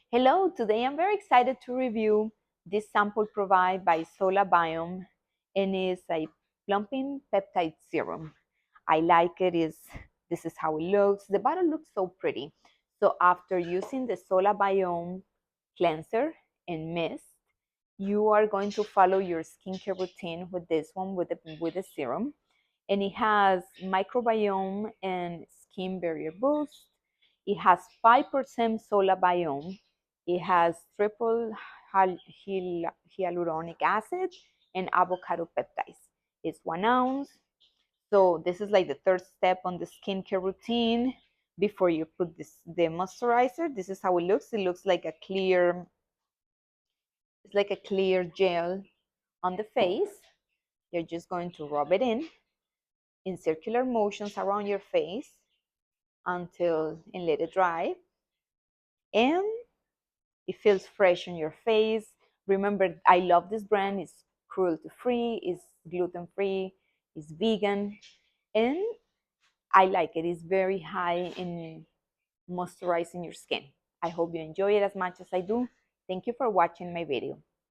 Hello, today I'm very excited to review this sample provided by Solawave and is a plumping peptide serum. I like it. This is how it looks. The bottle looks so pretty. So after using the Solawave cleanser and mist, you are going to follow your skincare routine with this one with the serum. And it has microbiome and skin barrier boost. It has 5% Solabiome. It has triple hyaluronic acid and avocado peptides. It's 1 ounce. So this is like the third step on the skincare routine before you put the moisturizer. This is how it looks. It looks like it's like a clear gel on the face. You're just going to rub it in circular motions around your face until and let it dry. And it feels fresh on your face. Remember, I love this brand. It's cruelty free, it's gluten free, it's vegan, and I like it. It's very high in moisturizing your skin. I hope you enjoy it as much as I do. Thank you for watching my video.